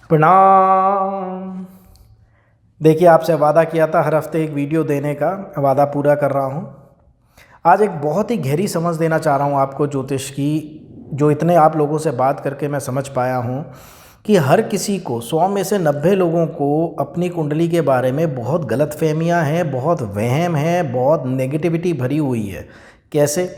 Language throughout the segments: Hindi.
प्रणाम। देखिए, आपसे वादा किया था हर हफ्ते एक वीडियो देने का, वादा पूरा कर रहा हूँ। आज एक बहुत ही गहरी समझ देना चाह रहा हूँ आपको ज्योतिष की, जो इतने आप लोगों से बात करके मैं समझ पाया हूँ कि हर किसी को 100 में से 90 लोगों को अपनी कुंडली के बारे में बहुत गलतफहमियाँ हैं, बहुत वहम है, बहुत नेगेटिविटी भरी हुई है। कैसे?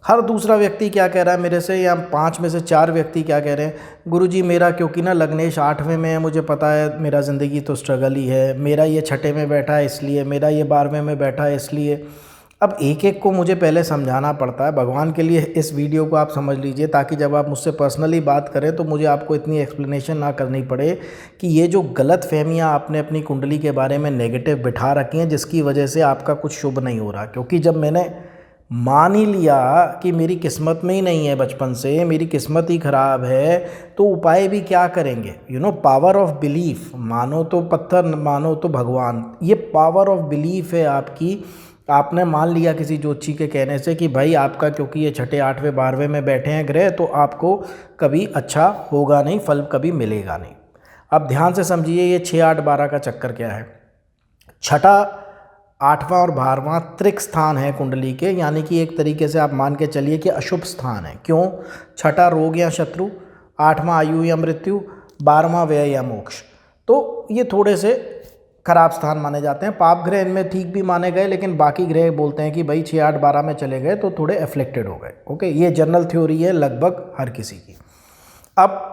हर दूसरा व्यक्ति क्या कह रहा है मेरे से, या 5 में से 4 व्यक्ति क्या कह रहे हैं, गुरुजी मेरा क्योंकि ना लग्नेश 8वें में है, मुझे पता है मेरा ज़िंदगी तो स्ट्रगल ही है, मेरा ये 6ठे में बैठा है इसलिए, मेरा ये 12वें में बैठा है इसलिए। अब एक एक को मुझे पहले समझाना पड़ता है। भगवान के लिए इस वीडियो को आप समझ लीजिए, ताकि जब आप मुझसे पर्सनली बात करें तो मुझे आपको इतनी एक्सप्लेनेशन ना करनी पड़े कि ये जो गलत फहमियाँ आपने अपनी कुंडली के बारे में नेगेटिव बिठा रखी हैं, जिसकी वजह से आपका कुछ शुभ नहीं हो रहा। क्योंकि जब मैंने मान ही लिया कि मेरी किस्मत में ही नहीं है, बचपन से मेरी किस्मत ही ख़राब है, तो उपाय भी क्या करेंगे? Power of belief. मानो तो पत्थर, मानो तो भगवान। ये पावर ऑफ बिलीफ है आपकी। आपने मान लिया किसी ज्योतिषी के कहने से कि भाई आपका क्योंकि ये 6ठे 8वें 12वें में बैठे हैं ग्रह, तो आपको कभी अच्छा होगा नहीं, फल कभी मिलेगा नहीं। अब ध्यान से समझिए, ये 6 8 12 का चक्कर क्या है। 6ठा 8वां और 12वां त्रिक स्थान है कुंडली के, यानी कि एक तरीके से आप मान के चलिए कि अशुभ स्थान है। क्यों? 6ठा रोग या शत्रु, 8वां आयु या मृत्यु, 12वां व्यय या मोक्ष। तो ये थोड़े से खराब स्थान माने जाते हैं। पाप ग्रह इनमें ठीक भी माने गए, लेकिन बाकी ग्रह बोलते हैं कि भाई 6 8 12 में चले गए तो थोड़े एफ्लेक्टेड हो गए। ओके, ये जनरल थ्योरी है लगभग हर किसी की। अब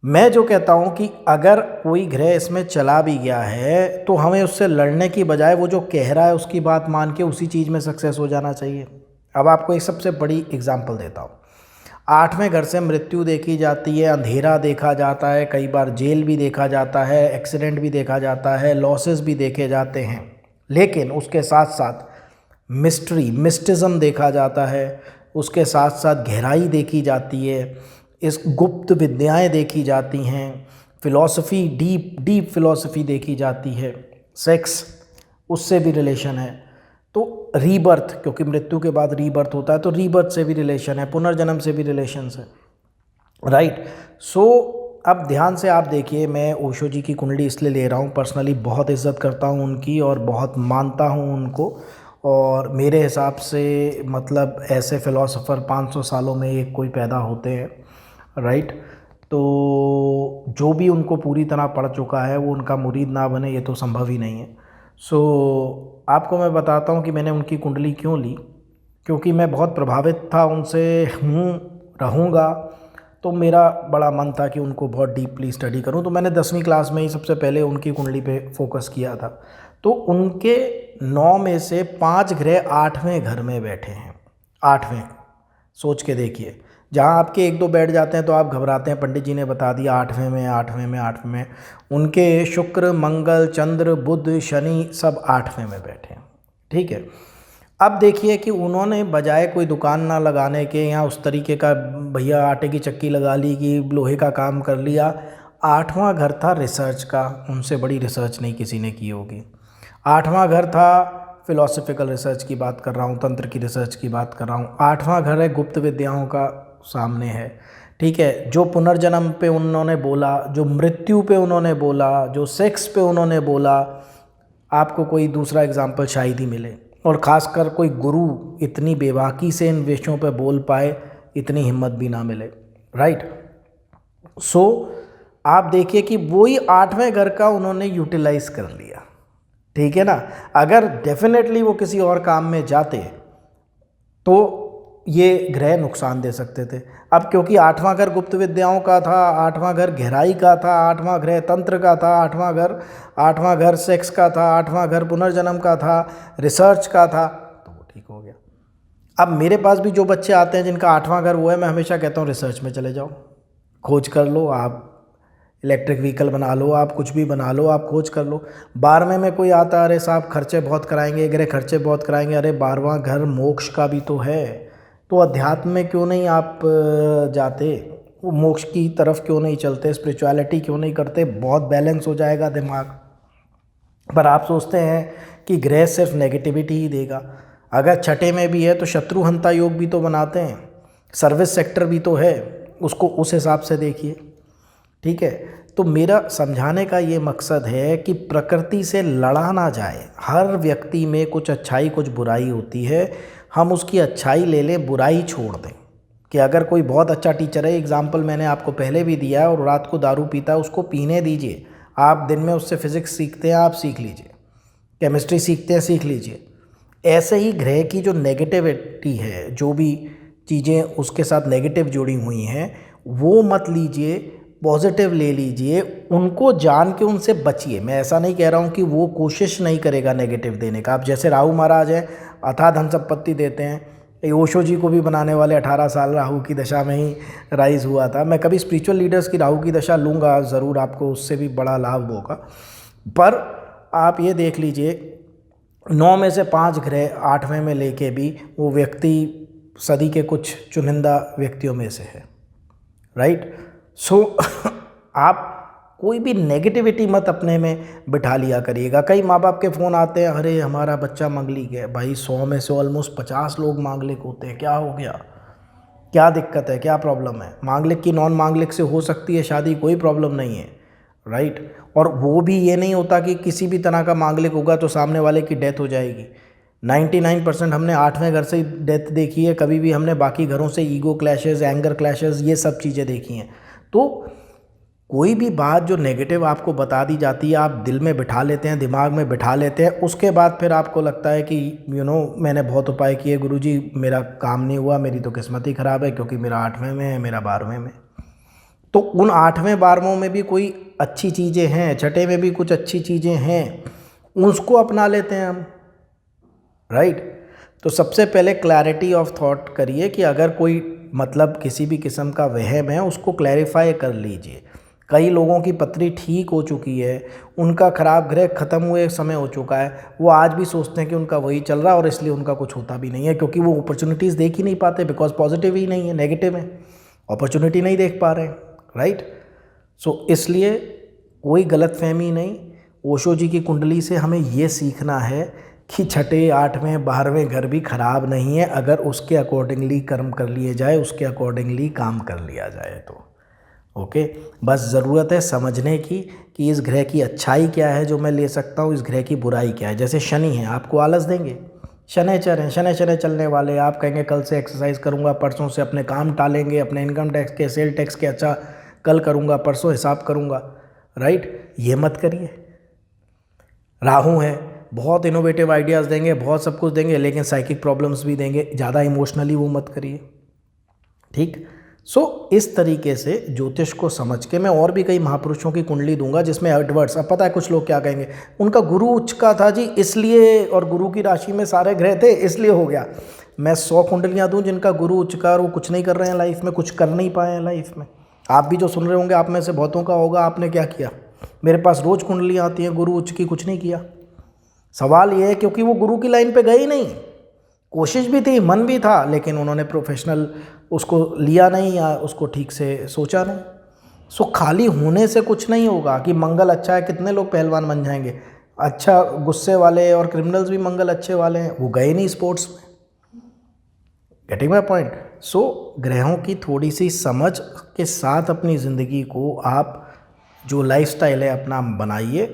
मैं जो कहता हूं कि अगर कोई ग्रह इसमें चला भी गया है तो हमें उससे लड़ने की बजाय वो जो कह रहा है उसकी बात मान के उसी चीज़ में सक्सेस हो जाना चाहिए। अब आपको एक सबसे बड़ी एग्जांपल देता हूँ। 8वें घर से मृत्यु देखी जाती है, अंधेरा देखा जाता है, कई बार जेल भी देखा जाता है, एक्सीडेंट भी देखा जाता है, लॉसेस भी देखे जाते हैं। लेकिन उसके साथ साथ मिस्टिज़म देखा जाता है, उसके साथ साथ गहराई देखी जाती है, इस गुप्त विद्याएं देखी जाती हैं, फिलॉसफी, डीप फिलॉसफी देखी जाती है, सेक्स उससे भी रिलेशन है। तो रीबर्थ, क्योंकि मृत्यु के बाद रीबर्थ होता है, तो रीबर्थ से भी रिलेशन है, पुनर्जन्म से भी रिलेशन है, राइट। सो अब ध्यान से आप देखिए, मैं ओशो जी की कुंडली इसलिए ले रहा हूँ, पर्सनली बहुत इज्जत करता हूँ उनकी और बहुत मानता हूँ उनको। और मेरे हिसाब से मतलब ऐसे फ़िलासफ़र 500 सालों में एक कोई पैदा होते हैं, राइट। तो जो भी उनको पूरी तरह पढ़ चुका है वो उनका मुरीद ना बने, ये तो संभव ही नहीं है। सो आपको मैं बताता हूँ कि मैंने उनकी कुंडली क्यों ली। क्योंकि मैं बहुत प्रभावित था उनसे, रहूँगा। तो मेरा बड़ा मन था कि उनको बहुत डीपली स्टडी करूँ। तो मैंने 10वीं क्लास में ही सबसे पहले उनकी कुंडली पे फोकस किया था। तो उनके 9 में से 5 ग्रह 8वें घर में बैठे हैं। 8वें, सोच के देखिए। जहाँ आपके 1 2 बैठ जाते हैं तो आप घबराते हैं, पंडित जी ने बता दिया 8वें में, 8वें में, 8वें में। उनके शुक्र, मंगल, चंद्र, बुध, शनि सब 8वें में बैठे हैं, ठीक है। अब देखिए कि उन्होंने बजाय कोई दुकान ना लगाने के या उस तरीके का भैया आटे की चक्की लगा ली कि लोहे का काम कर लिया, 8वां घर था रिसर्च का। उनसे बड़ी रिसर्च नहीं किसी ने की होगी। 8वां घर था फिलोसफिकल रिसर्च की बात कर रहा हूँ, तंत्र की रिसर्च की बात कर रहा हूँ। 8वां घर है गुप्त विद्याओं का, सामने है, ठीक है। जो पुनर्जन्म पे उन्होंने बोला, जो मृत्यु पे उन्होंने बोला, जो सेक्स पे उन्होंने बोला, आपको कोई दूसरा एग्जाम्पल शायद ही मिले। और ख़ासकर कोई गुरु इतनी बेबाकी से इन विषयों पे बोल पाए, इतनी हिम्मत भी ना मिले, राइट। सो आप देखिए कि वही 8वें घर का उन्होंने यूटिलाइज कर लिया, ठीक है ना। अगर डेफिनेटली वो किसी और काम में जाते तो ये ग्रह नुकसान दे सकते थे। अब क्योंकि 8वां घर गुप्त विद्याओं का था, 8वां घर गहराई का था, 8वां ग्रह तंत्र का था, 8वां घर सेक्स का था, 8वां घर पुनर्जन्म का था, रिसर्च का था, तो वो ठीक हो गया। अब मेरे पास भी जो बच्चे आते हैं जिनका 8वां घर वो है, मैं हमेशा कहता हूँ रिसर्च में चले जाओ, खोज कर लो, आप इलेक्ट्रिक व्हीकल बना लो, आप कुछ भी बना लो, आप खोज कर लो। 12वें में कोई आता, अरे साहब खर्चे बहुत कराएंगे, ग्रह खर्चे बहुत कराएंगे, अरे 12वां घर मोक्ष का भी तो है, तो अध्यात्म में क्यों नहीं आप जाते, वो मोक्ष की तरफ क्यों नहीं चलते, स्पिरिचुअलिटी क्यों नहीं करते, बहुत बैलेंस हो जाएगा दिमाग। पर आप सोचते हैं कि ग्रह सिर्फ नेगेटिविटी ही देगा। अगर 6ठे में भी है तो शत्रुहंता योग भी तो बनाते हैं, सर्विस सेक्टर भी तो है, उसको उस हिसाब से देखिए। ठीक है। तो मेरा समझाने का ये मकसद है कि प्रकृति से लड़ा ना जाए। हर व्यक्ति में कुछ अच्छाई कुछ बुराई होती है, हम उसकी अच्छाई ले लें, बुराई छोड़ दें। कि अगर कोई बहुत अच्छा टीचर है, एग्जाम्पल मैंने आपको पहले भी दिया है, और रात को दारू पीता है, उसको पीने दीजिए। आप दिन में उससे फिज़िक्स सीखते हैं, आप सीख लीजिए, केमिस्ट्री सीखते हैं, सीख लीजिए। ऐसे ही ग्रह की जो नेगेटिविटी है, जो भी चीज़ें उसके साथ नेगेटिव जुड़ी हुई हैं, वो मत लीजिए, पॉजिटिव ले लीजिए। उनको जान के उनसे बचिए। मैं ऐसा नहीं कह रहा हूँ कि वो कोशिश नहीं करेगा नेगेटिव देने का। आप जैसे राहु महाराज हैं, अथाह धन संपत्ति देते हैं। ये ओशो जी को भी बनाने वाले 18 साल राहु की दशा में ही राइज हुआ था। मैं कभी स्पिरिचुअल लीडर्स की राहु की दशा लूँगा ज़रूर, आपको उससे भी बड़ा लाभ होगा। पर आप ये देख लीजिए, 9 में से 5 ग्रह 8वें में लेके भी वो व्यक्ति सदी के कुछ चुनिंदा व्यक्तियों में से है, राइट। सो आप कोई भी नेगेटिविटी मत अपने में बिठा लिया करिएगा। कई माँ बाप के फ़ोन आते हैं, अरे हमारा बच्चा मांगलिक है। भाई 100 में से ऑलमोस्ट 50 लोग मांगलिक होते हैं, क्या हो गया, क्या दिक्कत है, क्या प्रॉब्लम है? मांगलिक की नॉन मांगलिक से हो सकती है शादी, कोई प्रॉब्लम नहीं है, राइट। और वो भी ये नहीं होता कि किसी भी तरह का मांगलिक होगा तो सामने वाले की डेथ हो जाएगी। 99% हमने 8वें घर से ही डेथ देखी है, कभी भी हमने बाकी घरों से ईगो क्लैशेस, एंगर क्लैशेस, ये सब चीज़ें देखी हैं। तो कोई भी बात जो नेगेटिव आपको बता दी जाती है, आप दिल में बिठा लेते हैं, दिमाग में बिठा लेते हैं। उसके बाद फिर आपको लगता है कि मैंने बहुत उपाय किए गुरुजी, मेरा काम नहीं हुआ, मेरी तो किस्मत ही ख़राब है, क्योंकि मेरा 8वें में है, मेरा 12वें में। तो उन 8वें 12वें में भी कोई अच्छी चीज़ें हैं, छठे में भी कुछ अच्छी चीज़ें हैं, उसको अपना लेते हैं हम, राइट। तो सबसे पहले क्लैरिटी ऑफ थॉट करिए कि अगर कोई मतलब किसी भी किस्म का वहम है, उसको क्लैरिफाई कर लीजिए। कई लोगों की पत्री ठीक हो चुकी है, उनका खराब ग्रह ख़त्म हुए समय हो चुका है, वो आज भी सोचते हैं कि उनका वही चल रहा है और इसलिए उनका कुछ होता भी नहीं है, क्योंकि वो अपॉर्चुनिटीज़ देख ही नहीं पाते, बिकॉज पॉजिटिव ही नहीं है, नेगेटिव है, अपॉर्चुनिटी नहीं देख पा रहे हैं, राइट। सो इसलिए कोई गलतफहमी नहीं। ओशो जी की कुंडली से हमें ये सीखना है कि छठे 8वें 12वें घर भी ख़राब नहीं है, अगर उसके अकॉर्डिंगली कर्म कर लिए जाए, उसके अकॉर्डिंगली काम कर लिया जाए तो ओके। बस ज़रूरत है समझने की कि इस ग्रह की अच्छाई क्या है जो मैं ले सकता हूँ, इस ग्रह की बुराई क्या है। जैसे शनि है, आपको आलस देंगे, शनिचर हैं, शनि चलने वाले, आप कहेंगे कल से एक्सरसाइज करूँगा, परसों से अपने काम टालेंगे, अपने इनकम टैक्स के, सेल टैक्स के, अच्छा कल करूँगा, परसों हिसाब करूँगा, राइट। ये मत करिए। राहु है, बहुत इनोवेटिव आइडियाज़ देंगे, बहुत सब कुछ देंगे, लेकिन साइकिक प्रॉब्लम्स भी देंगे, ज़्यादा इमोशनली वो मत करिए, ठीक। सो इस तरीके से ज्योतिष को समझ के मैं और भी कई महापुरुषों की कुंडली दूंगा जिसमें एडवर्ड्स, अब पता है कुछ लोग क्या कहेंगे, उनका गुरु उच्च का था जी इसलिए, और गुरु की राशि में सारे ग्रह थे इसलिए हो गया। मैं 100 कुंडलियाँ दूं जिनका गुरु उच्च का और वो कुछ नहीं कर रहे हैं लाइफ में, कुछ कर नहीं पाए हैं लाइफ में। आप भी जो सुन रहे होंगे, आप में से बहुतों का होगा, आपने क्या किया? मेरे पास रोज़ कुंडलियाँ आती हैं, गुरु उच्च की कुछ नहीं किया। सवाल ये है क्योंकि वो गुरु की लाइन पे गए ही नहीं। कोशिश भी थी, मन भी था, लेकिन उन्होंने प्रोफेशनल उसको लिया नहीं या उसको ठीक से सोचा नहीं। सो खाली होने से कुछ नहीं होगा कि मंगल अच्छा है, कितने लोग पहलवान बन जाएंगे, अच्छा गुस्से वाले और क्रिमिनल्स भी मंगल अच्छे वाले हैं, वो गए नहीं स्पोर्ट्स में। Getting my point. सो ग्रहों की थोड़ी सी समझ के साथ अपनी ज़िंदगी को आप जो लाइफस्टाइल है अपना बनाइए,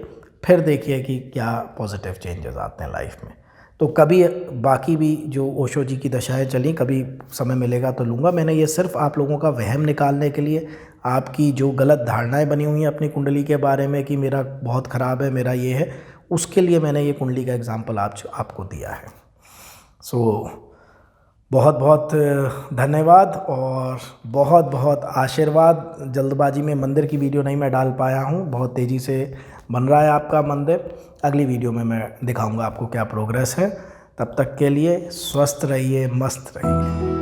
फिर देखिए कि क्या पॉजिटिव चेंजेस आते हैं लाइफ में। तो कभी बाकी भी जो ओशो जी की दशाएं चली, कभी समय मिलेगा तो लूँगा। मैंने ये सिर्फ आप लोगों का वहम निकालने के लिए, आपकी जो गलत धारणाएं बनी हुई हैं अपनी कुंडली के बारे में कि मेरा बहुत ख़राब है, मेरा ये है, उसके लिए मैंने ये कुंडली का एग्जाम्पल आपको दिया है। सो बहुत बहुत धन्यवाद और बहुत बहुत आशीर्वाद। जल्दबाजी में मंदिर की वीडियो नहीं मैं डाल पाया हूँ, बहुत तेज़ी से बन रहा है आपका मंदिर। अगली वीडियो में मैं दिखाऊंगा आपको क्या प्रोग्रेस है। तब तक के लिए स्वस्थ रहिए, मस्त रहिए।